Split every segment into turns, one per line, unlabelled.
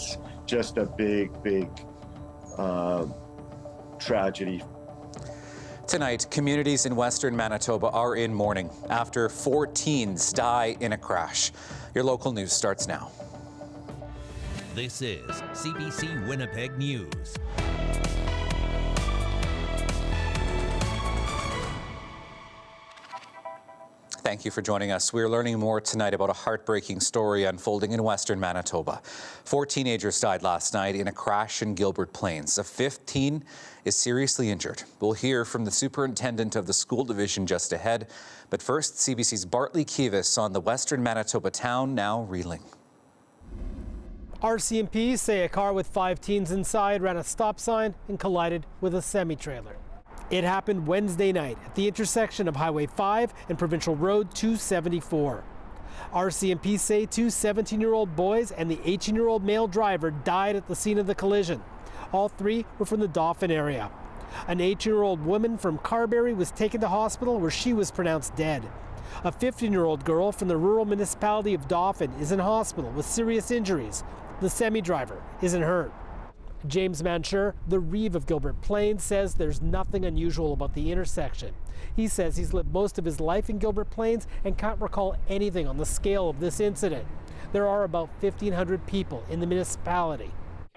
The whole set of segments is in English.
it's just a big tragedy.
Tonight, communities in western Manitoba are in mourning after 4 teens die in a crash. Your local news starts now.
This is CBC Winnipeg News.
Thank you for joining us. We're learning more tonight about a heartbreaking story unfolding in western Manitoba. 4 teenagers died last night in a crash in Gilbert Plains. A 5th teen is seriously injured. We'll hear from the superintendent of the school division just ahead. But first, CBC's Bartley Kivas on the western Manitoba town now reeling.
RCMP say a car with 5 teens inside ran a stop sign and collided with a semi-trailer. It happened Wednesday night at the intersection of Highway 5 and Provincial Road 274. RCMP say 2 17-year-old boys and the 18-year-old male driver died at the scene of the collision. All 3 were from the Dauphin area. An 18-year-old woman from Carberry was taken to hospital where she was pronounced dead. A 15-year-old girl from the rural municipality of Dauphin is in hospital with serious injuries. The semi-driver isn't hurt. James Mansher, the Reeve of Gilbert Plains, says there's nothing unusual about the intersection. He says he's lived most of his life in Gilbert Plains and can't recall anything on the scale of this incident. There are about 1,500 people in the municipality.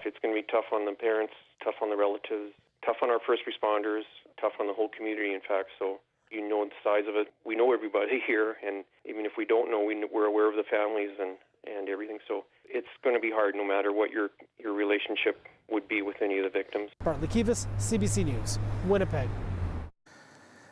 It's going to be tough on the parents, tough on the relatives, tough on our first responders, tough on the whole community, in fact. So you know the size of it. We know everybody here, and even if we don't know, we're aware of the families and everything. So it's going to be hard no matter what your relationship would be with any of the victims.
Bartley Kivas, CBC News, Winnipeg.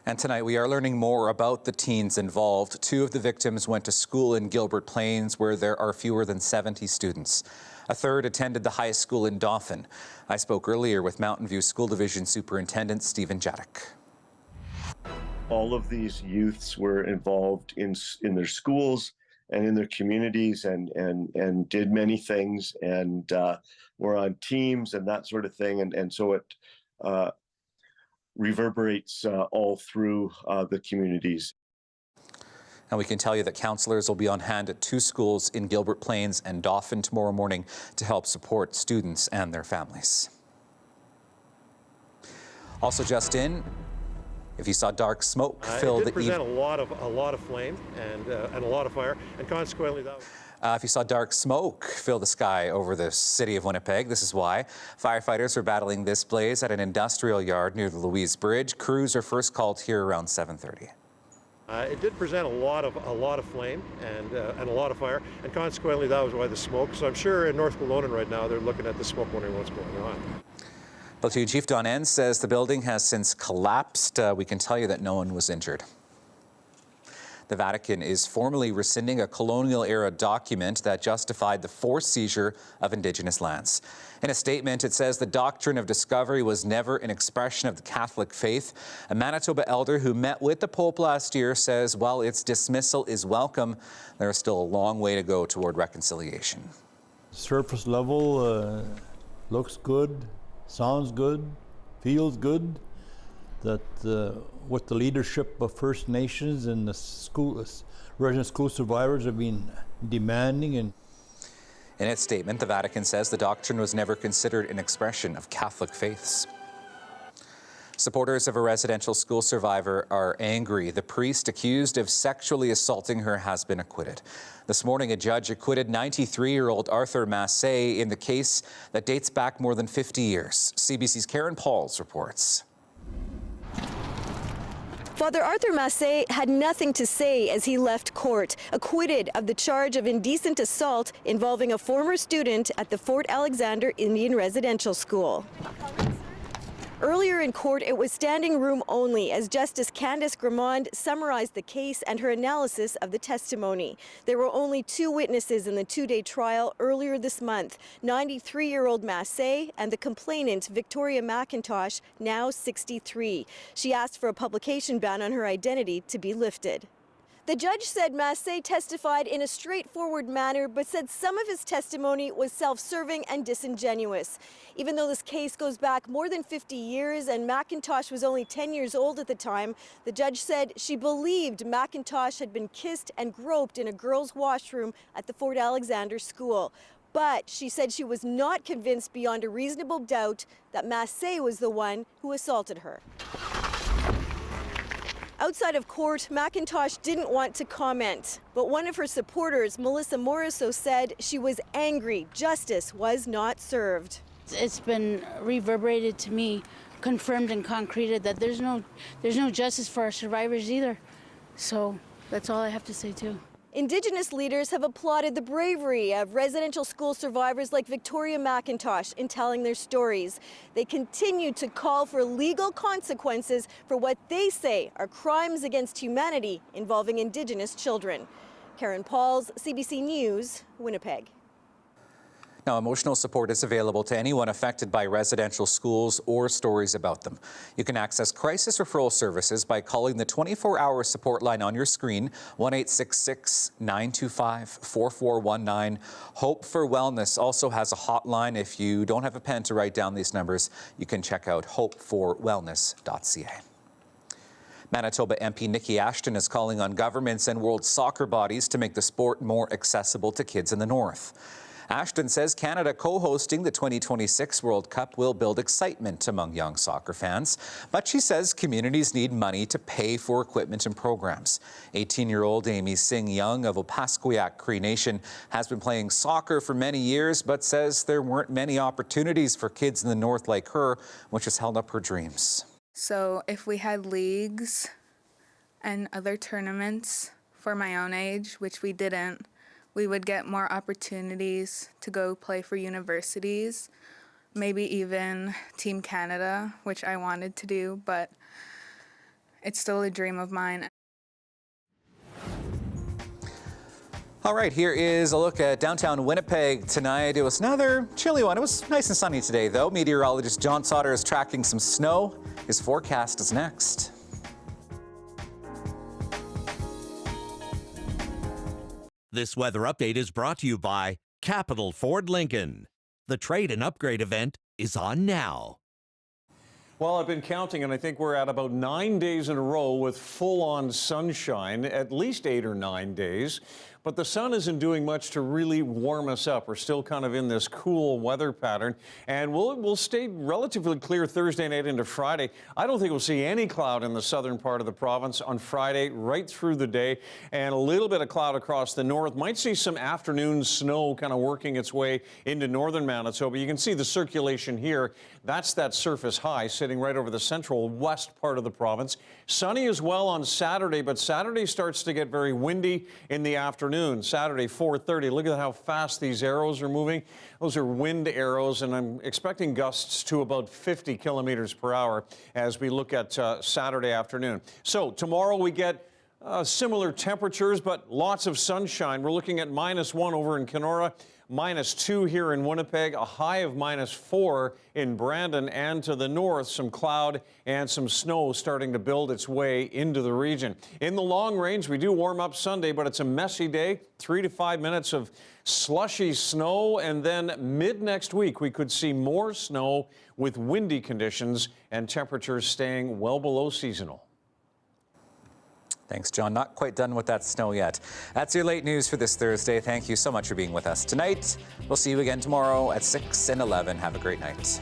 And tonight we are learning more about the teens involved. 2 of the victims went to school in Gilbert Plains where there are fewer than 70 students. A 3rd attended the high school in Dauphin. I spoke earlier with Mountain View School Division Superintendent Stephen Jadek.
All of these youths were involved in their schools and in their communities and did many things and were on teams and that sort of thing. And so it reverberates all through the communities.
And we can tell you that counselors will be on hand at 2 schools in Gilbert Plains and Dauphin tomorrow morning to help support students and their families. Also just in, if you saw dark smoke fill the
present a lot of flame and a lot of fire, and consequently that.
If you saw dark smoke fill the sky over the city of Winnipeg, this is why. Firefighters are battling this blaze at an industrial yard near the Louise Bridge. Crews are first called here around 7:30.
It did present a lot of flame and a lot of fire, and consequently that was why the smoke. So I'm sure in North Kelowna right now they're looking at the smoke, wondering what's going on.
Platoon Chief Don Enns says the building has since collapsed. We can tell you that no one was injured. The Vatican is formally rescinding a colonial-era document that justified the forced seizure of Indigenous lands. In a statement, it says the doctrine of discovery was never an expression of the Catholic faith. A Manitoba elder who met with the Pope last year says while its dismissal is welcome, there is still a long way to go toward reconciliation.
Surface level looks good. Sounds good, feels good, that what the leadership of First Nations and the resident school survivors have been demanding. And
in its statement, the Vatican says the doctrine was never considered an expression of Catholic faiths. Supporters of a residential school survivor are angry. The priest accused of sexually assaulting her has been acquitted. This morning, a judge acquitted 93-year-old Arthur Masse in the case that dates back more than 50 years. CBC's Karen Pauls reports.
Father Arthur Masse had nothing to say as he left court, acquitted of the charge of indecent assault involving a former student at the Fort Alexander Indian Residential School. Earlier in court, it was standing room only as Justice Candace Gramond summarized the case and her analysis of the testimony. There were only 2 witnesses in the 2-day trial earlier this month, 93-year-old Masse and the complainant, Victoria McIntosh, now 63. She asked for a publication ban on her identity to be lifted. The judge said Masse testified in a straightforward manner, but said some of his testimony was self-serving and disingenuous. Even though this case goes back more than 50 years and McIntosh was only 10 years old at the time, the judge said she believed McIntosh had been kissed and groped in a girls' washroom at the Fort Alexander School. But she said she was not convinced beyond a reasonable doubt that Masse was the one who assaulted her. Outside of court, McIntosh didn't want to comment, but one of her supporters, Melissa Morisseau, said she was angry justice was not served.
It's been reverberated to me, confirmed and concreted that there's no justice for our survivors either. So that's all I have to say too.
Indigenous leaders have applauded the bravery of residential school survivors like Victoria McIntosh in telling their stories. They continue to call for legal consequences for what they say are crimes against humanity involving Indigenous children. Karen Pauls, CBC News, Winnipeg.
Now, emotional support is available to anyone affected by residential schools or stories about them. You can access crisis referral services by calling the 24-hour support line on your screen, 1-866-925-4419. Hope for Wellness also has a hotline. If you don't have a pen to write down these numbers, you can check out hopeforwellness.ca. Manitoba MP Nikki Ashton is calling on governments and world soccer bodies to make the sport more accessible to kids in the north. Ashton says Canada co-hosting the 2026 World Cup will build excitement among young soccer fans, but she says communities need money to pay for equipment and programs. 18-year-old Amy Singh Young of Opaskwayak Cree Nation has been playing soccer for many years, but says there weren't many opportunities for kids in the north like her, which has held up her dreams.
So if we had leagues and other tournaments for my own age, which we didn't, we would get more opportunities to go play for universities, maybe even Team Canada, which I wanted to do, but it's still a dream of mine.
All right, here is a look at downtown Winnipeg tonight. It was another chilly one. It was nice and sunny today, though. Meteorologist John Sauder is tracking some snow. His forecast is next.
This weather update is brought to you by Capital Ford Lincoln. The trade and upgrade event is on now.
Well, I've been counting, and I think we're at about 9 days in a row with full-on sunshine, at least 8 or 9 days. But the sun isn't doing much to really warm us up. We're still kind of in this cool weather pattern, and we'll stay relatively clear Thursday night into Friday. I don't think we'll see any cloud in the southern part of the province on Friday right through the day, and a little bit of cloud across the north. Might see some afternoon snow kind of working its way into northern Manitoba. You can see the circulation here. That's that surface high sitting right over the central west part of the province. Sunny as well on Saturday, but Saturday starts to get very windy in the afternoon. Saturday, 4:30. Look at how fast these arrows are moving. Those are wind arrows, and I'm expecting gusts to about 50 kilometers per hour as we look at Saturday afternoon. So tomorrow we get similar temperatures, but lots of sunshine. We're looking at -1 over in Kenora, -2 here in Winnipeg, a high of -4 in Brandon, and to the north, some cloud and some snow starting to build its way into the region. In the long range, we do warm up Sunday, but it's a messy day, 3 to 5 minutes of slushy snow, and then mid next week, we could see more snow with windy conditions and temperatures staying well below seasonal.
Thanks, John. Not quite done with that snow yet. That's your late news for this Thursday. Thank you so much for being with us tonight. We'll see you again tomorrow at 6 and 11. Have a great night.